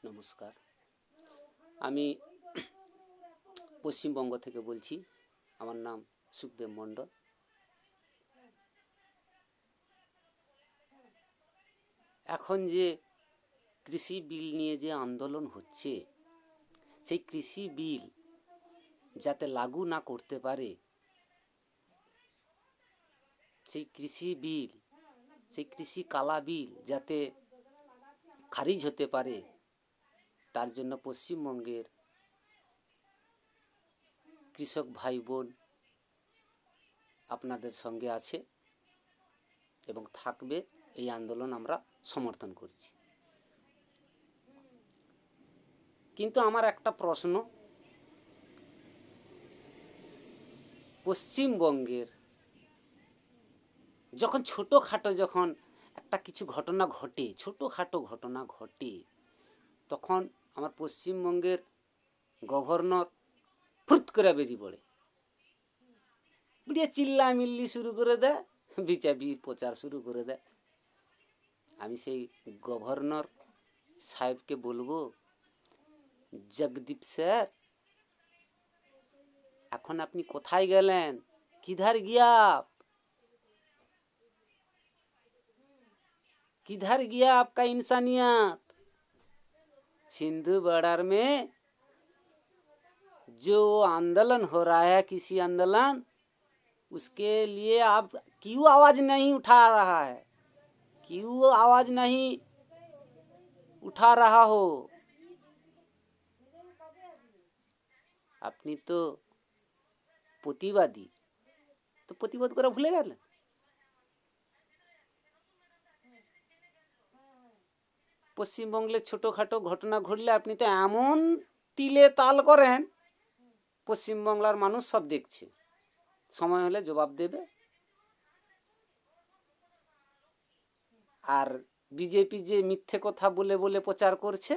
নমস্কার, আমি পশ্চিমবঙ্গ থেকে বলছি। আমার নাম সুখদেব মণ্ডল। এখন যে কৃষি বিল নিয়ে যে আন্দোলন হচ্ছে, সেই কৃষি বিল যাতে লাগু না করতে পারে, সেই কৃষি কালা বিল যাতে খারিজ হতে পারে, তার জন্য পশ্চিমবঙ্গের কৃষক ভাই বোন আপনাদের সঙ্গে আছে এবং থাকবে। এই আন্দোলন আমরা সমর্থন করছি। কিন্তু আমার একটা প্রশ্ন, পশ্চিমবঙ্গের যখন ছোটোখাটো যখন একটা কিছু ঘটনা ঘটে, ছোটোখাটো ঘটনা ঘটে, তখন আমার পশ্চিমবঙ্গের গভর্নর ফুট করে বেরিয়ে পড়ে, বেরিয়ে চিল্লা মিল্লি শুরু করে দেয়, বিচাবির প্রচার শুরু করে দেয়। আমি সেই গভর্নর সাহেবকে বলবো, জগদীপ স্যার, এখন আপনি কোথায় গেলেন? किधर गया आप? किधर गया आपका इंसानियत? सिंधु बॉर्डर में जो आंदोलन हो रहा है, किसी आंदोलन, उसके लिए आप क्यों आवाज नहीं उठा रहा है? क्यों आवाज नहीं उठा रहा हो? আপনি তো প্রতিবাদী, তো প্রতিবাদ করা ভুলে গেলেন? পশ্চিমবঙ্গের ছোটখাটো ঘটনা ঘটলে আপনি তো এমন তিলে তাল করেন, পশ্চিমবাংলার মানুষ সব দেখছে, সময় হলে জবাব দেবে। আর বিজেপি যে মিথ্যে কথা বলে বলে প্রচার করছে,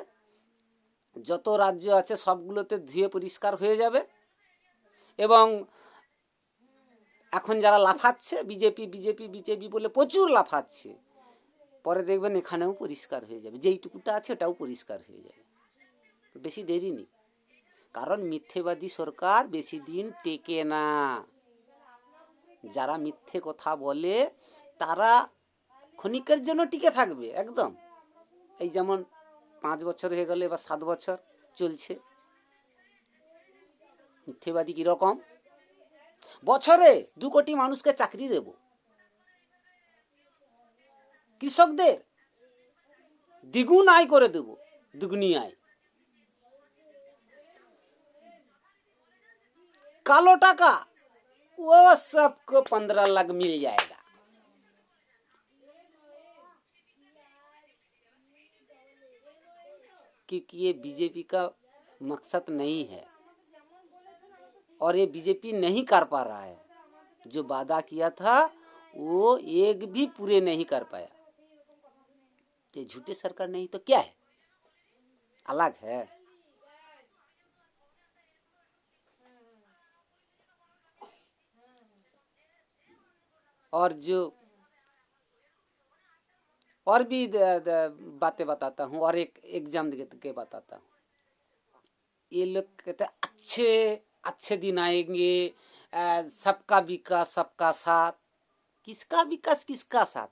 যত রাজ্য আছে সবগুলোতে ধুয়ে পরিষ্কার হয়ে যাবে। এবং এখন যারা লাফাচ্ছে বিজেপি বিজেপি বিজেপি বলে প্রচুর লাফাচ্ছে, পরে দেখবেন এখানেও পরিষ্কার হয়ে যাবে, যেইটুকুটা আছে ওটাও পরিষ্কার হয়ে যাবে। বেশি দেরি নেই, কারণ মিথ্যেবাদী সরকার বেশি দিন টেকে না। যারা মিথ্যে কথা বলে তারা ক্ষণিকের জন্য টিকে থাকবে একদম। এই যেমন 5 বছর হয়ে গেল, এবার 7 বছর চলছে। মিথ্যেবাদী কিরকম? বছরে 2 কোটি মানুষকে চাকরি দেব, কৃষকদের দ্বিগুণ আয় করে দেব, দুগুনি আয়। कालो टाका वो सबको 15 लाख मिल जाएगा। क्योंकि ये बीजेपी का मकसद नहीं है और ये बीजेपी नहीं कर पा रहा है। जो वादा किया था वो एक भी पूरे नहीं कर पाया। ये झूठे सरकार नहीं तो क्या है? अलग है। और जो और भी बातें बताता हूँ, और एक एग्जाम के बताता हूँ। ये लोग कहते हैं अच्छे दिन आएंगे, सबका विकास सबका साथ। किसका विकास किसका साथ?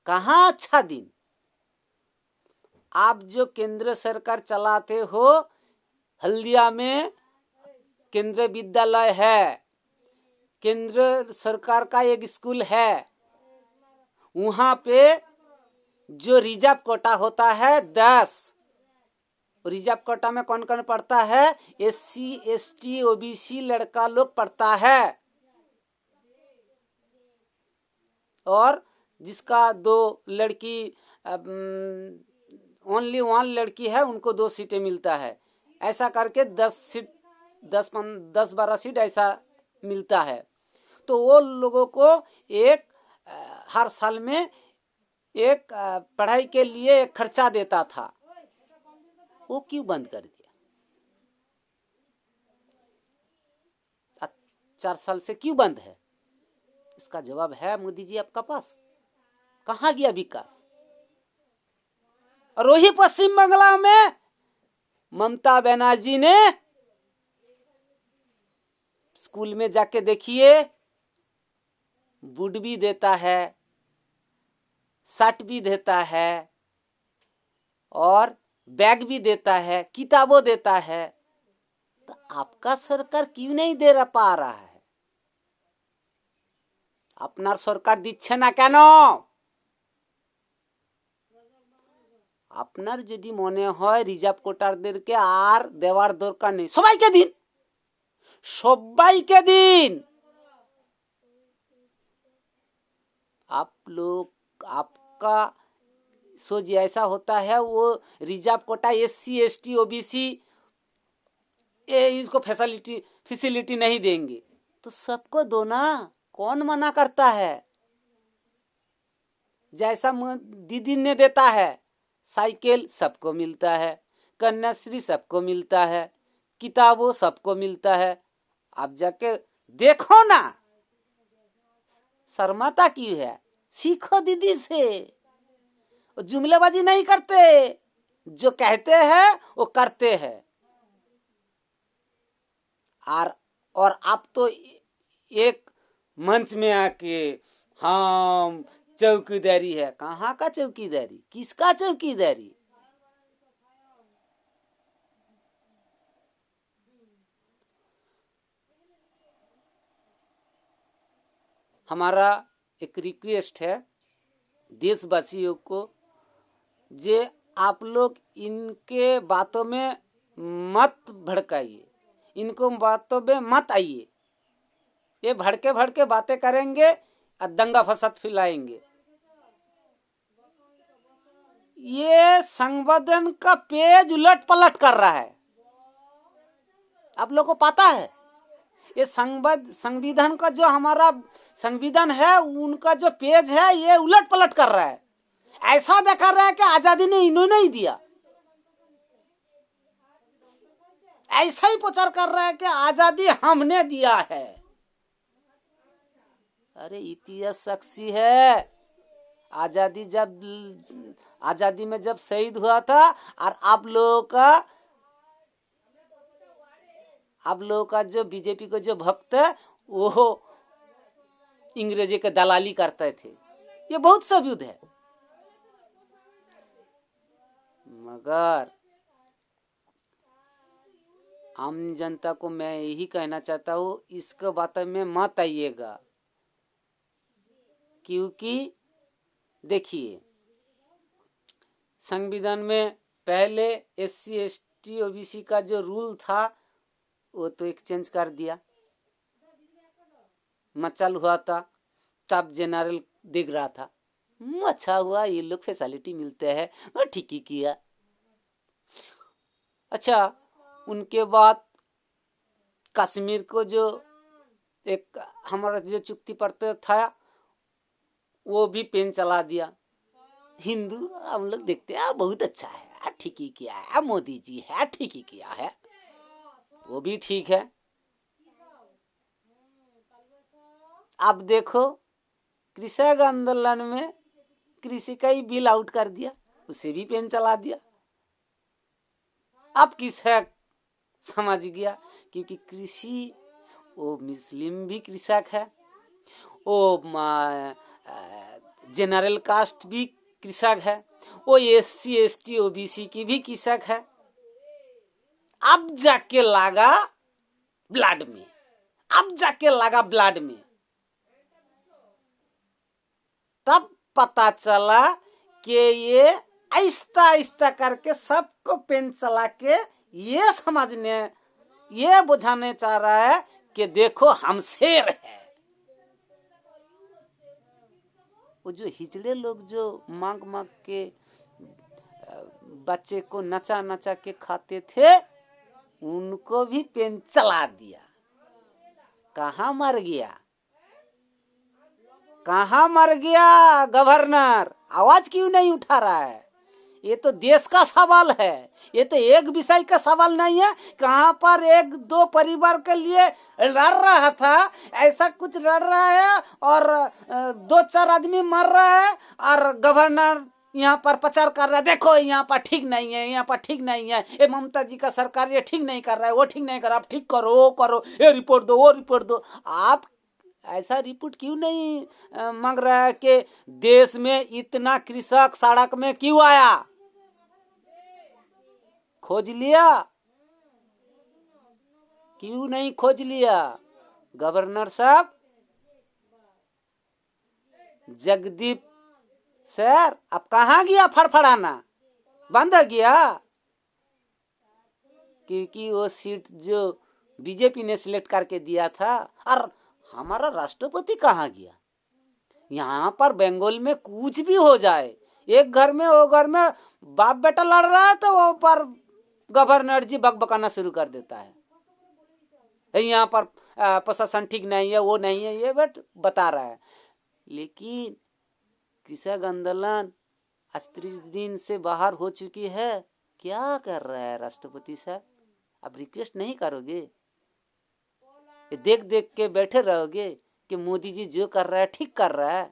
कहाँ अच्छा दिन? आप जो केंद्र सरकार चलाते हो, हल्दिया में केंद्रीय विद्यालय है, केंद्र सरकार का एक स्कूल है, वहां पे जो रिजर्व कोटा होता है 10, रिजर्व कोटा में कौन कौन पढ़ता है? SC ST OBC लड़का लोग पढ़ता है। और जिसका 2 लड़की, ओनली 1 लड़की है, उनको 2 सीटें मिलता है। ऐसा करके 10-12 सीट ऐसा मिलता है। तो वो लोगों को एक हर साल में एक पढ़ाई के लिए एक खर्चा देता था, वो क्यों बंद कर दिया? 4 साल से क्यों बंद है? इसका जवाब है मोदी जी आपका पास। कहाँ गया विकास? और वही पश्चिम बंगाल में ममता बनर्जी ने स्कूल में जाके देखिए, बुट भी देता है, शर्ट भी देता है और बैग भी देता है, किताबों देता है। तो आपका सरकार क्यों नहीं दे पा रहा है? আপনার সরকার দিচ্ছে না কেন? আপনার যদি মনে হয় রিজার্ভ কোটারদেরকে আর দেওয়ার দরকার নেই, সবাইকে দিন, সবাইকে দিন। आप लोग, आपका सोच ऐसा होता है वो reserve quota SC ST OBC इसको फैसिलिटी नहीं देंगे, तो सबको दो ना, कौन मना करता है? जैसा दीदी ने देता है, साइकिल सबको मिलता है, कन्याश्री सबको मिलता है, किताबों सबको मिलता है। आप जाके देखो ना, शर्माता क्यों है? सीखो दीदी से, जुमलेबाजी नहीं करते, जो कहते हैं वो करते हैं। और आप तो एक मंच में आके हम चौकीदारी है, कहाँ का चौकीदारी, किसका चौकीदारी? हमारा एक रिक्वेस्ट है देशवासियों को, जे आप लोग इनके बातों में मत भड़काइए, इनको बातों में मत आइए। ये भड़के बातें करेंगे और दंगा फसाद फैलाएंगे। ये संविधान का पेज उलट पलट कर रहा है, आप लोगों को पता है? ये संविधान का जो हमारा संविधान है, उनका जो पेज है ये उलट पलट कर रहा है। ऐसा देखा रहा है कि आजादी ने इन्होंने ही दिया, ऐसा ही प्रचार कर रहा है कि आजादी हमने दिया है। अरे इतिहास साक्षी है, आजादी में जब शहीद हुआ था, और आप लोगों का जो बीजेपी को जो भक्त है वो अंग्रेजी के दलाली करते थे, ये बहुत सबूत है। मगर आम जनता को मैं यही कहना चाहता हूँ, इसके बातों में मत आइएगा, क्योंकि देखिए संविधान में पहले SC ST OBC का जो रूल था वो तो एक्सचेंज कर दिया, मचल हुआ था, तब जनरल दिख रहा था, अच्छा हुआ ये लोग फैसिलिटी मिलते हैं, और ठीक ही किया। अच्छा, उनके बाद कश्मीर को जो एक हमारा जो चुक्ति पत्र था वो भी पेन चला दिया। हिंदू हम लोग देखते हैं बहुत अच्छा है, ठीक ही किया है, मोदी जी है, ठीक ही किया है, वो भी ठीक है। अब देखो कृषक आंदोलन में कृषि का ही बिल आउट कर दिया, उसे भी पेन चला दिया। अब कृषक समझ गया, क्योंकि कृषि वो मुस्लिम भी कृषक है, वो जनरल कास्ट भी कृषक है, वो SC ST OBC की भी कृषक है। अब जाके लगा ब्लड में, अब जाके लगा ब्लड में, तब पता चला कि ये आहिस्ता आहिस्ता करके सबको पेन चला के ये समझने, ये बुझाने चाह रहा है कि देखो हम शेर है। वो जो हिजड़े लोग जो मांग मांग के बच्चे को नचा नचा के खाते थे, उनको भी पेन चला दिया। कहाँ मर गया, कहाँ मर गया गवर्नर? आवाज क्यों नहीं उठा रहा है? ये तो देश का सवाल है, ये तो एक विषय का सवाल नहीं है। कहाँ पर एक दो परिवार के लिए लड़ रहा था, ऐसा कुछ लड़ रहा है और 2-4 आदमी मर रहा है और गवर्नर यहाँ पर प्रचार कर रहा है, देखो यहाँ पर ठीक नहीं है, यहाँ पर ठीक नहीं है, ये ममता जी का सरकार ये ठीक नहीं कर रहा है, वो ठीक नहीं कर रहा, आप ठीक करो, वो करो, ये रिपोर्ट दो, वो रिपोर्ट दो। आप ऐसा रिपोर्ट क्यों नहीं मांग रहा है कि देश में इतना कृषक सड़क में क्यों आया? खोज लिया? क्यों नहीं खोज लिया? गवर्नर साहब, जगदीप सर, अब कहाँ गया फड़फड़ाना? बंद हो गया? क्योंकि वो सीट जो बीजेपी ने सिलेक्ट करके दिया था। और हमारा राष्ट्रपति कहाँ गया? यहाँ पर बंगाल में कुछ भी हो जाए, एक घर में वो घर में बाप बेटा लड़ रहा है तो वो पर गवर्नर जी बकबकाना शुरू कर देता है, यहाँ पर प्रशासन ठीक नहीं है, वो नहीं है, ये बता रहा है। लेकिन कृषक आंदोलन आज 30 दिन से बाहर हो चुकी है, क्या कर रहा है राष्ट्रपति साहब? अब रिक्वेस्ट नहीं करोगे? देख देख के बैठे रहोगे कि मोदी जी जो कर रहा है ठीक कर रहा है?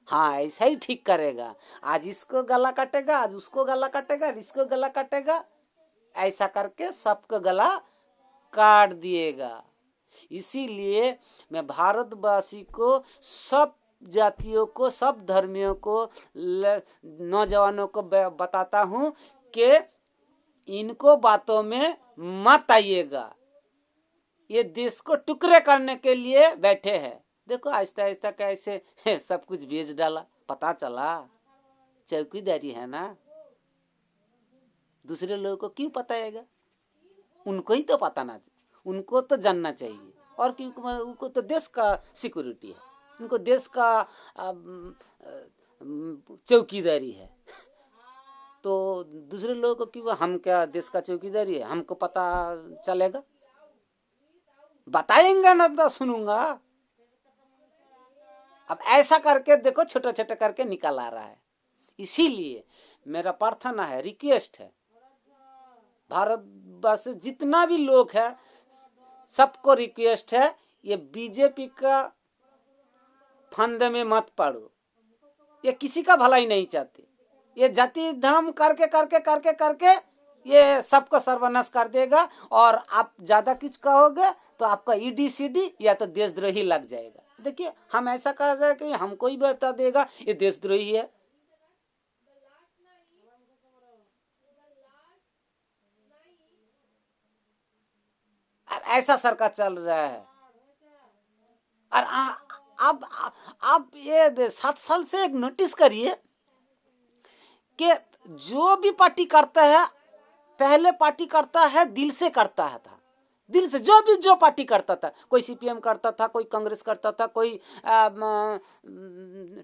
हाँ, ऐसा ही ठीक करेगा। आज इसको गला काटेगा, आज उसको गला काटेगा, इसको गला काटेगा, ऐसा करके सबको गला काट दिएगा। इसीलिए मैं भारतवासी को, सब जातियों को, सब धर्मियों को, नौजवानों को बताता हूं कि इनको बातों में मत आइएगा। ये देश को टुकड़े करने के लिए बैठे हैं। देखो आहिस्ता आहिस्ता कैसे सब कुछ बेच डाला, पता चला। चौकीदारी है ना, दूसरे लोगों को क्यों पताएगा? उनको ही तो पता ना, उनको तो जानना चाहिए। और क्योंकि उनको तो देश का सिक्योरिटी है, उनको देश का चौकीदारी है। तो दूसरे लोगों को क्यों, हम क्या देश का चौकीदारी है? हमको पता चलेगा? बताएंगे ना तो सुनूंगा। अब ऐसा करके देखो, छोटा छोटा करके निकल आ रहा है। इसीलिए मेरा प्रार्थना है, रिक्वेस्ट है, भारतवर्ष जितना भी लोग है सबको रिक्वेस्ट है, ये बीजेपी का फंदे में मत पड़ो। ये किसी का भलाई नहीं चाहते। ये जाति धर्म करके करके करके करके ये सबको सर्वनाश कर देगा। और आप ज्यादा कुछ कहोगे तो आपका ईडी सीडी या तो देशद्रोही लग जाएगा। देखिए हम ऐसा कर रहे हैं कि हमको ही बता देगा ये देशद्रोही है। ऐसा सरकार चल रहा है। और अब ये 7 साल से एक नोटिस करिए कि जो भी पार्टी करता है, पहले पार्टी करता है दिल से करता है था, दिल से। जो पार्टी करता था, कोई सीपीएम करता था, कोई कांग्रेस करता था, कोई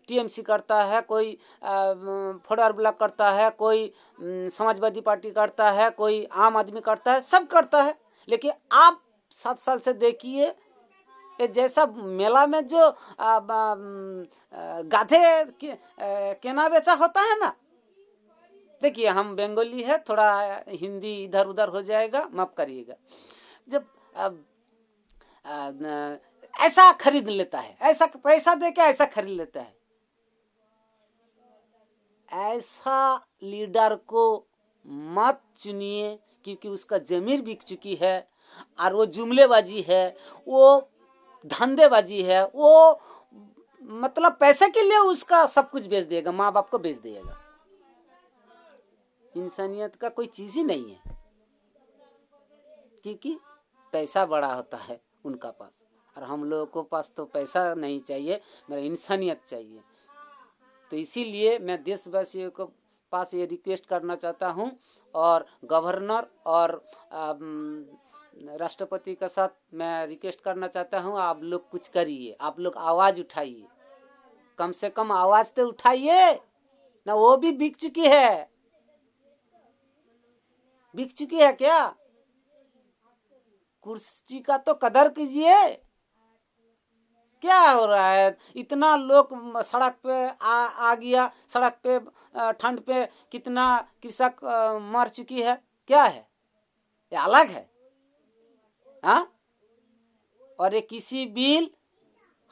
टीएमसी करता है, कोई फॉरवर्ड ब्लॉक करता है, कोई समाजवादी पार्टी करता है, कोई आम आदमी करता है, सब करता है। लेकिन आप 7 साल से देखिए, जैसा मेला में जो गाधे केना बेचा होता है ना, देखिए हम बंगाली है, थोड़ा हिंदी इधर उधर हो जाएगा, माफ करिएगा। जब ऐसा खरीद लेता है, ऐसा पैसा देके ऐसा खरीद लेता है, ऐसा लीडर को मत चुनिए, क्योंकि उसका जमीर बिक चुकी है और वो जुमलेबाजी है, वो धंधेबाजी है, वो मतलब पैसे के लिए उसका सब कुछ बेच देगा, माँ बाप को बेच देगा। इंसानियत का कोई चीज ही नहीं है, क्योंकि पैसा बड़ा होता है उनका पास, और हम लोगों को पास तो पैसा नहीं चाहिए, मेरा इंसानियत चाहिए। तो इसीलिए मैं देशवासियों को पास ये रिक्वेस्ट करना चाहता हूँ, और गवर्नर और राष्ट्रपति के साथ मैं रिक्वेस्ट करना चाहता हूँ, आप लोग कुछ करिए, आप लोग आवाज उठाइए, कम से कम आवाज तो उठाइए ना। वो भी बिक चुकी है, बिक चुकी है क्या? कुर्सी का तो कदर कीजिए। क्या हो रहा है? इतना लोग सड़क पे आ गया, सड़क पे ठंड पे कितना कृषक मर चुकी है, क्या है? ये अलग है। हाँ, और ये किसी भी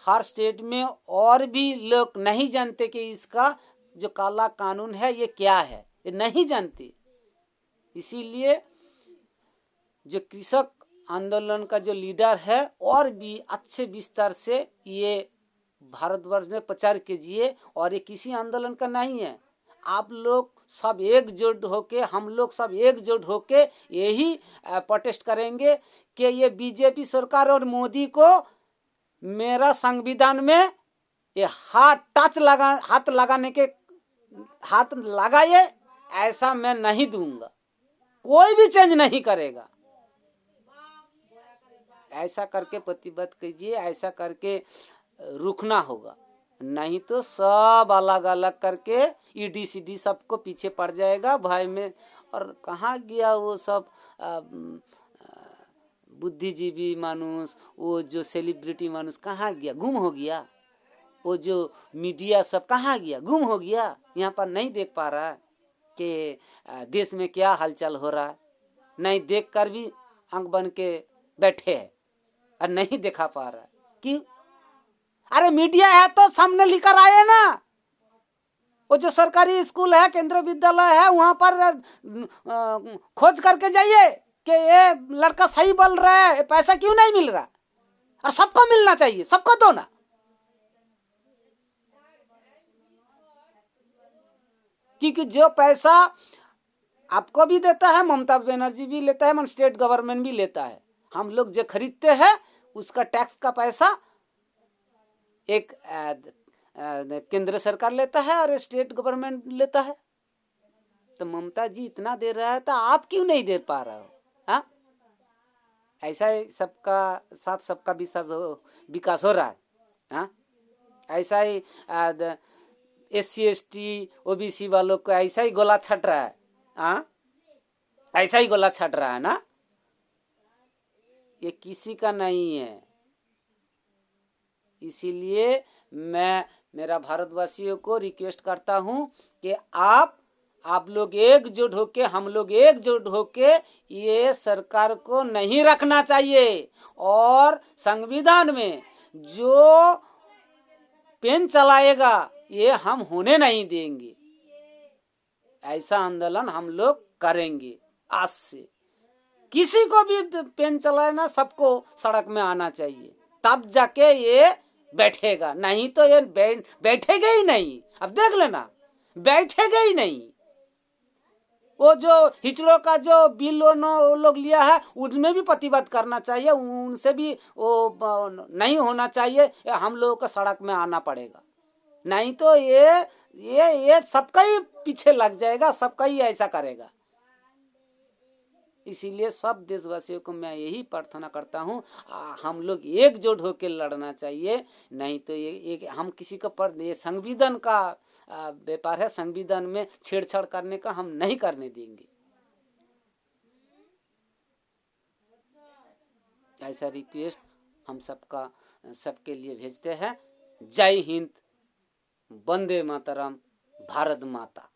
हर स्टेट में और भी लोग नहीं जानते कि इसका जो काला कानून है ये क्या है, ये नहीं जानती। इसीलिए जो कृषक आंदोलन का जो लीडर है और भी अच्छे विस्तार से ये भारतवर्ष में प्रचार कीजिए। और ये किसी आंदोलन का नहीं है, आप लोग सब एकजुट होके, हम लोग सब एकजुट होके यही प्रोटेस्ट करेंगे कि ये बीजेपी सरकार और मोदी को मेरा संविधान में ये हाथ लगाने के हाथ लगाए, ऐसा मैं नहीं दूंगा। कोई भी चेंज नहीं करेगा। ऐसा करके प्रतिबद्ध कीजिए, ऐसा करके रुकना होगा, नहीं तो सब अलग अलग करके ईडी सीडी सबको पीछे पड़ जाएगा भाई में। और कहाँ गया वो सब बुद्धिजीवी मानुष, वो जो सेलिब्रिटी मानुष कहाँ गया, गुम हो गया। वो जो मीडिया सब कहाँ गया, गुम हो गया। यहाँ पर नहीं देख पा रहा है कि देश में क्या हलचल हो रहा है, नहीं देख कर भी आंख बन के बैठे है और नहीं दिखा पा रहा है। क्यों? अरे मीडिया है तो सामने लेकर आए ना। वो जो सरकारी स्कूल है, केंद्रीय विद्यालय है, वहां पर खोज करके जाइए कि ये लड़का सही बोल रहा है, पैसा क्यों नहीं मिल रहा। और सबको मिलना चाहिए, सबको दो ना। क्योंकि जो पैसा आपको भी देता है, ममता बनर्जी भी लेता है, स्टेट गवर्नमेंट भी लेता है। हम लोग जो खरीदते हैं उसका टैक्स का पैसा एक केंद्र सरकार लेता है और स्टेट गवर्नमेंट लेता है। तो ममता जी इतना दे रहा है तो आप क्यों नहीं दे पा रहे हो? हाँ, ऐसा ही सबका साथ सबका विकास हो रहा है। हाँ, ऐसा ही SC ST OBC वालों को ऐसा ही गोला छट रहा है। हाँ, ऐसा ही गोला छट रहा है ना। ये किसी का नहीं है। इसीलिए मैं मेरा भारतवासियों को रिक्वेस्ट करता हूं कि आप लोग एकजुट होके, हम लोग एकजुट होके ये सरकार को नहीं रखना चाहिए। और संविधान में जो पेन चलाएगा ये हम होने नहीं देंगे। ऐसा आंदोलन हम लोग करेंगे आज से। किसी को भी पेन चलाना, सबको सड़क में आना चाहिए, तब जाके ये बैठेगा, नहीं तो ये बैठेगा ही नहीं। अब देख लेना, बैठेगा ही नहीं। वो जो हिचड़ों का जो बिल लोग लिया है उसमें भी प्रतिबद्ध करना चाहिए, उनसे भी वो नहीं होना चाहिए। हम लोगों को सड़क में आना पड़ेगा, नहीं तो ये सबका ही पीछे लग जाएगा, सबका ही ऐसा करेगा। इसीलिए सब देशवासियों को मैं यही प्रार्थना करता हूँ, हम लोग एकजुट होकर लड़ना चाहिए। नहीं तो ये हम किसी को पर ये संविधान का व्यापार है, संविधान में छेड़छाड़ करने का हम नहीं करने देंगे। ऐसा रिक्वेस्ट हम सबके लिए भेजते हैं। जय हिंद, वंदे मातरम, भारत माता।